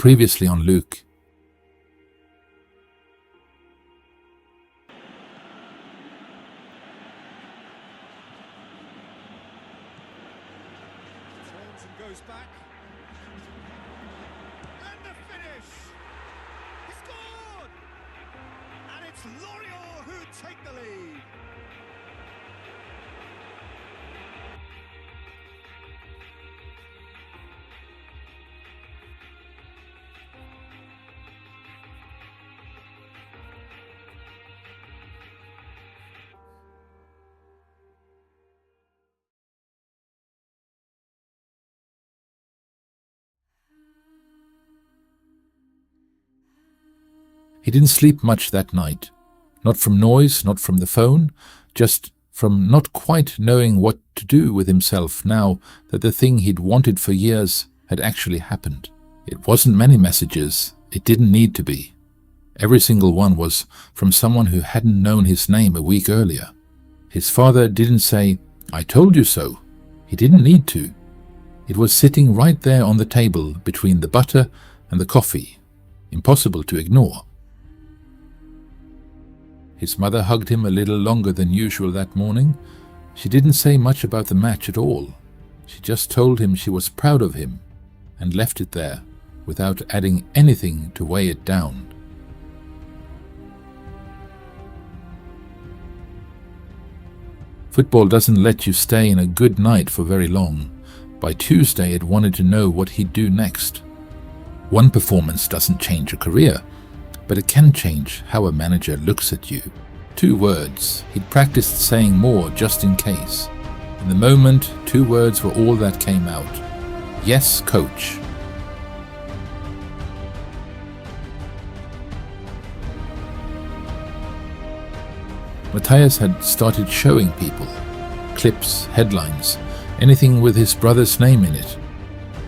Previously on LUC. Turns and goes back. And the finish! He scored! And it's Lorient who take the lead. He didn't sleep much that night. Not from noise, not from the phone, just from not quite knowing what to do with himself now that the thing he'd wanted for years had actually happened. It wasn't many messages. It didn't need to be. Every single one was from someone who hadn't known his name a week earlier. His father didn't say, "I told you so." He didn't need to. It was sitting right there on the table between the butter and the coffee. Impossible to ignore. His mother hugged him a little longer than usual that morning. She didn't say much about the match at all. She just told him she was proud of him and left it there without adding anything to weigh it down. Football doesn't let you stay in a good night for very long. By Tuesday it wanted to know what he'd do next. One performance doesn't change a career, but it can change how a manager looks at you. 2 words. He'd practiced saying more just in case. In the moment, 2 words were all that came out. Yes, coach. Matthias had started showing people. Clips, headlines, anything with his brother's name in it.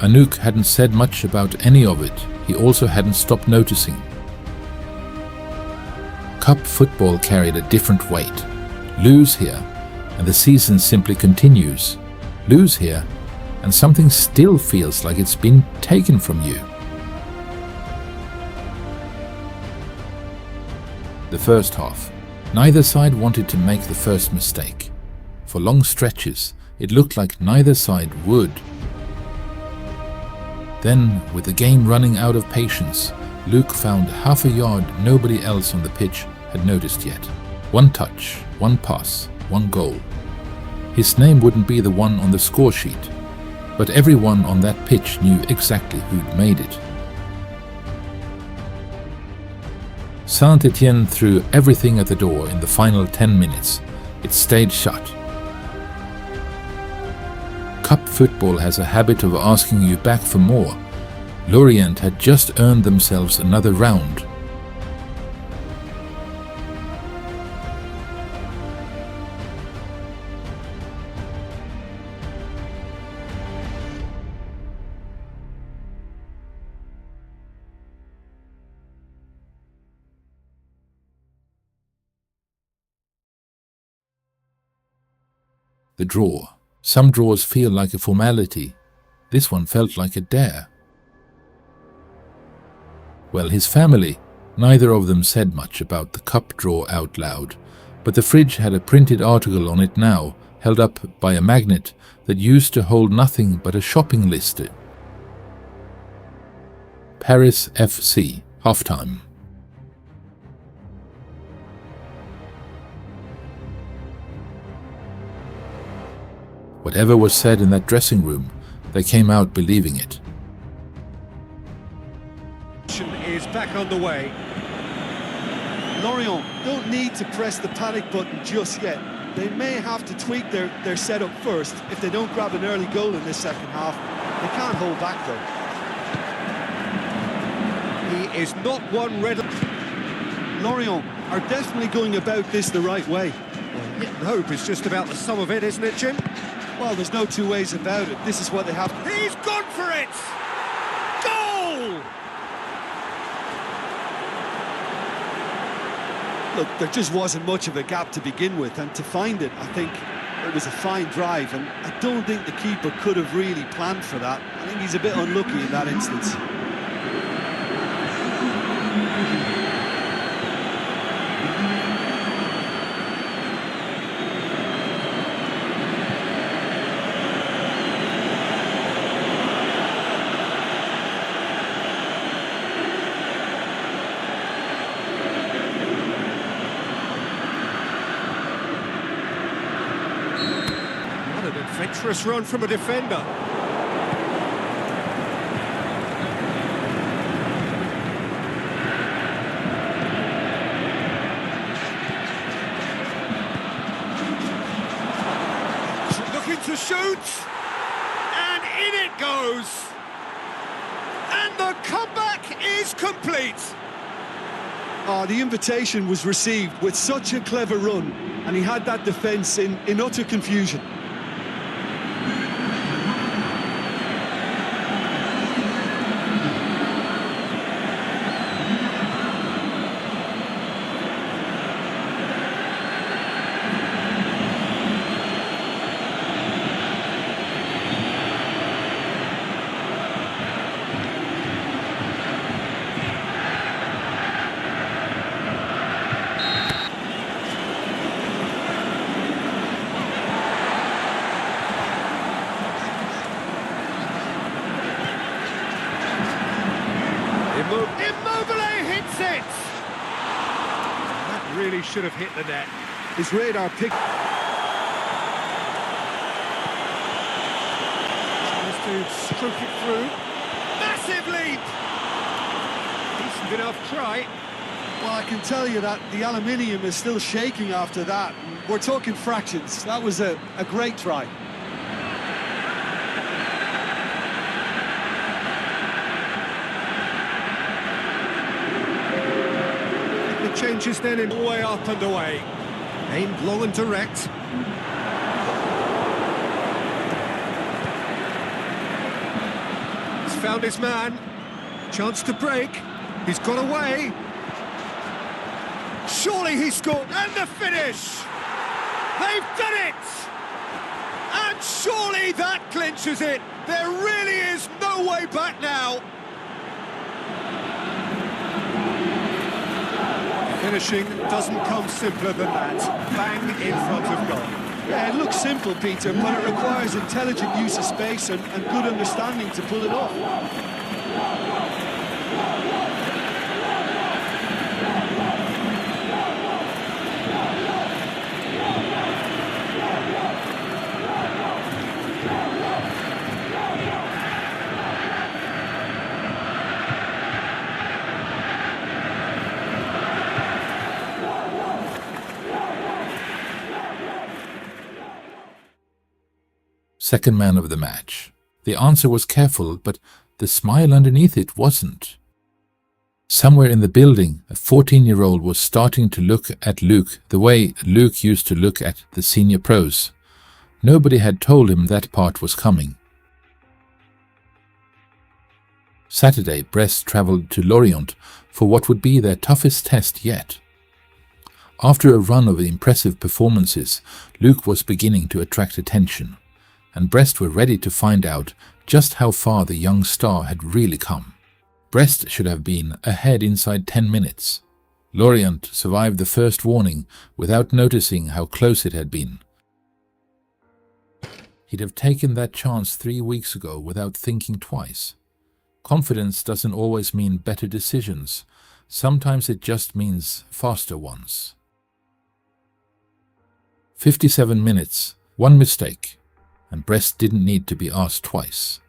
Anouk hadn't said much about any of it. He also hadn't stopped noticing. Cup football carried a different weight. Lose here, and the season simply continues. Lose here, and something still feels like it's been taken from you. The first half. Neither side wanted to make the first mistake. For long stretches, it looked like neither side would. Then, with the game running out of patience, LUC found half a yard nobody else on the pitch had noticed yet. 1 touch, 1 pass, 1 goal. His name wouldn't be the one on the score sheet, but everyone on that pitch knew exactly who'd made it. Saint-Étienne threw everything at the door in the final 10 minutes. It stayed shut. Cup football has a habit of asking you back for more. Lorient had just earned themselves another round. The draw. Some draws feel like a formality. This one felt like a dare. Well, his family, neither of them said much about the cup draw out loud, but the fridge had a printed article on it now, held up by a magnet that used to hold nothing but a shopping list. Paris FC, halftime. Whatever was said in that dressing room, they came out believing it. Is back on the way. Lorient don't need to press the panic button just yet. They may have to tweak their setup first if they don't grab an early goal in this second half. They can't hold back though. He is not one ready. Lorient are definitely going about this the right way. Well, hope is just about the sum of it, isn't it, Jim? Well, there's no 2 ways about it. This is what they have to... He's gone for it! Goal! Look, there just wasn't much of a gap to begin with, and to find it, I think it was a fine drive, and I don't think the keeper could have really planned for that. I think he's a bit unlucky in that instance. adventurous run from a defender. Looking to shoot, and in it goes. And the comeback is complete. Oh, the invitation was received with such a clever run, and he had that defence in utter confusion. Immobile hits it! That really should have hit the net. His radar picked... Tries to stroke it through. Massive leap! Decent enough try. Well, I can tell you that the aluminium is still shaking after that. We're talking fractions. That was a great try. Changes then in way up and away. Aimed low and direct. He's found his man. Chance to break. He's got away. Surely he scored. And the finish! They've done it! And surely that clinches it. There really is no way back now. Finishing doesn't come simpler than that. Bang in front of goal. Yeah, it looks simple, Peter, but it requires intelligent use of space and good understanding to pull it off. Second man of the match. The answer was careful, but the smile underneath it wasn't. Somewhere in the building, a 14-year-old was starting to look at LUC the way LUC used to look at the senior pros. Nobody had told him that part was coming. Saturday, Brest travelled to Lorient for what would be their toughest test yet. After a run of impressive performances, LUC was beginning to attract attention, and Brest were ready to find out just how far the young star had really come. Brest should have been ahead inside 10 minutes. Lorient survived the first warning without noticing how close it had been. He'd have taken that chance 3 weeks ago without thinking twice. Confidence doesn't always mean better decisions. Sometimes it just means faster ones. 57 minutes, one mistake, and Brest didn't need to be asked twice.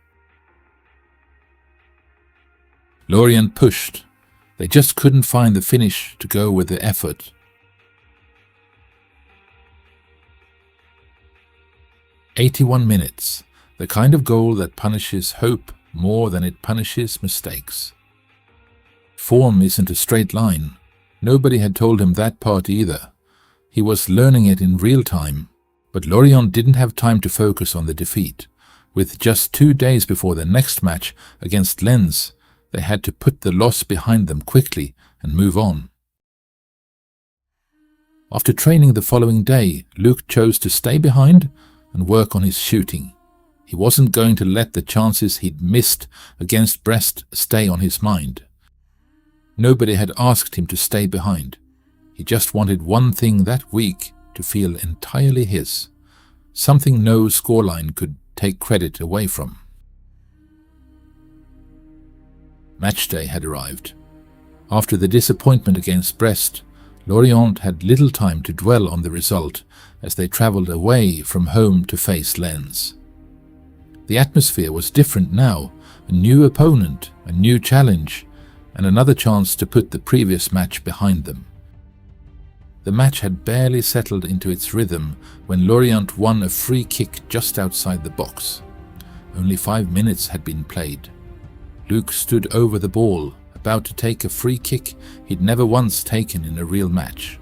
Lorient pushed. They just couldn't find the finish to go with the effort. 81 minutes, the kind of goal that punishes hope more than it punishes mistakes. Form isn't a straight line. Nobody had told him that part either. He was learning it in real time. But Lorient didn't have time to focus on the defeat. With just 2 days before the next match against Lens, they had to put the loss behind them quickly and move on. After training the following day, LUC chose to stay behind and work on his shooting. He wasn't going to let the chances he'd missed against Brest stay on his mind. Nobody had asked him to stay behind. He just wanted one thing that week to feel entirely his, something no scoreline could take credit away from. Matchday had arrived. After the disappointment against Brest, Lorient had little time to dwell on the result as they travelled away from home to face Lens. The atmosphere was different now, a new opponent, a new challenge, and another chance to put the previous match behind them. The match had barely settled into its rhythm when Lorient won a free kick just outside the box. Only 5 minutes had been played. LUC stood over the ball, about to take a free kick he'd never once taken in a real match.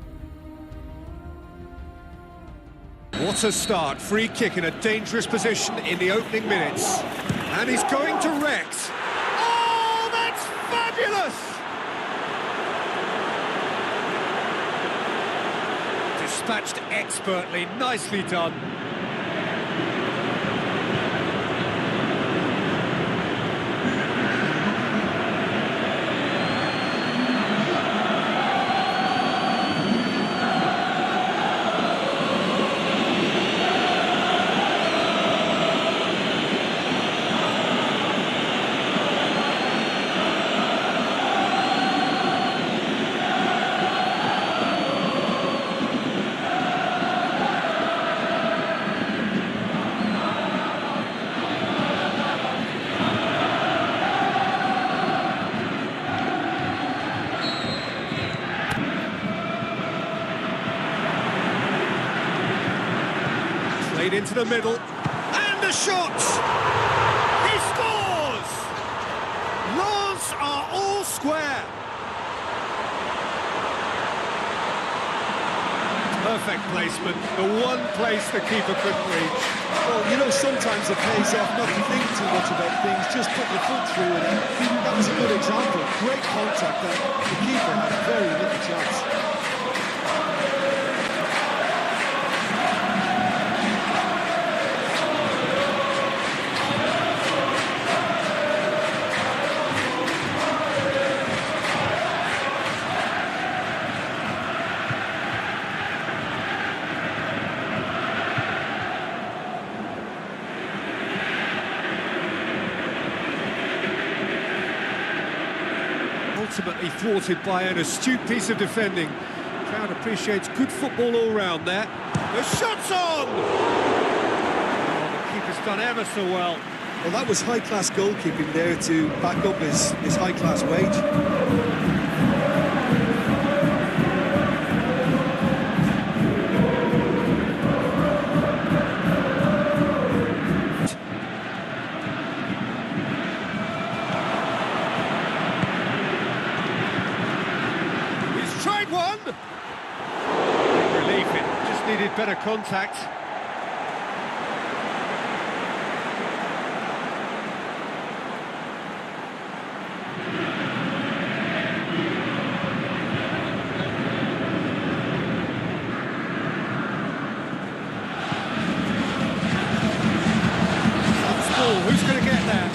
What a start, free kick in a dangerous position in the opening minutes. And he's going direct. Oh, that's fabulous! Dispatched expertly, nicely done. Played into the middle, and the shot! He scores! Lens are all square. Perfect placement, the one place the keeper couldn't reach. Well, you know, sometimes it pays off not to think too much about things, just put your foot through it. And that was a good example. Great contact, and the keeper had very little chance. Ultimately thwarted by an astute piece of defending. Crowd appreciates good football all round there. The shot's on! Oh, the keeper's done ever so well. Well, that was high-class goalkeeping there to back up his high-class wage. Needed better contact. Who's going to get there?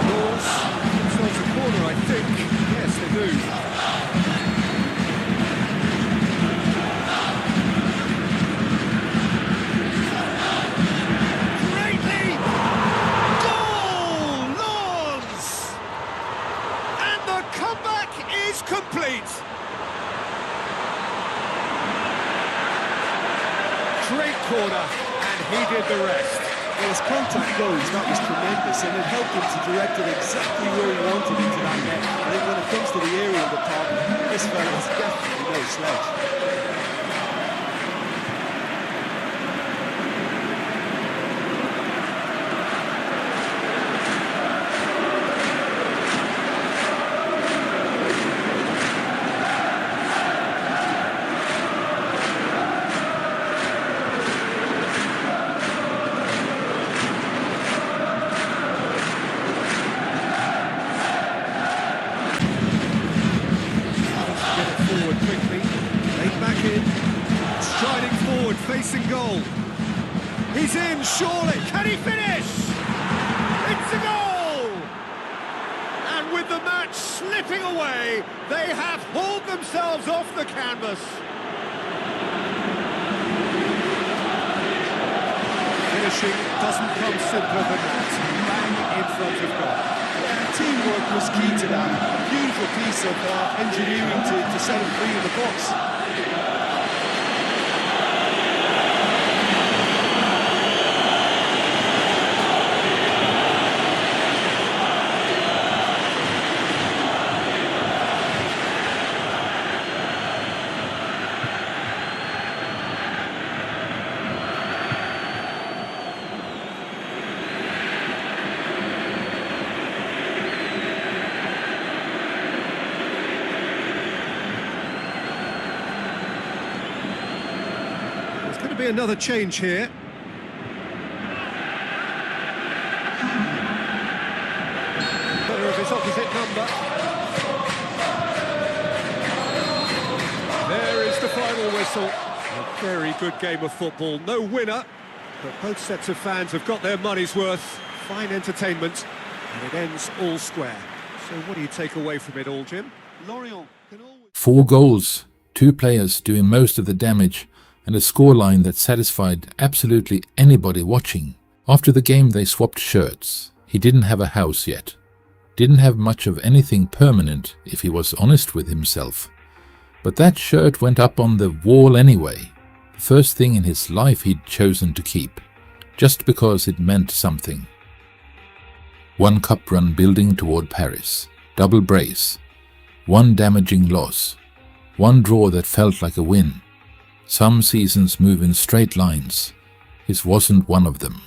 Laws themselves a corner, I think. Yes, they do. Complete. Great corner, and he did the rest. Well, as contact goes, that was tremendous, and it helped him to direct it exactly where he wanted into that net. I think when it comes to the aerial department, this fella is definitely no slouch. Striding forward, facing goal. He's in, surely. Can he finish? It's a goal! And with the match slipping away, they have hauled themselves off the canvas. Finishing doesn't come simpler than that. Bang in front of goal. Yeah, teamwork was key to that. A beautiful piece of engineering to set him free in the box. be another change here. Better of his opposite number. There is the final whistle. A very good game of football. No winner, but both sets of fans have got their money's worth. Fine entertainment, and it ends all square. So what do you take away from it all, Jim? Lorient can always... 4 goals, 2 players doing most of the damage, and a scoreline that satisfied absolutely anybody watching. After the game they swapped shirts. He didn't have a house yet. Didn't have much of anything permanent, if he was honest with himself. But that shirt went up on the wall anyway. The first thing in his life he'd chosen to keep, just because it meant something. 1 cup run building toward Paris. Double brace. 1 damaging loss. 1 draw that felt like a win. Some seasons move in straight lines. His wasn't one of them.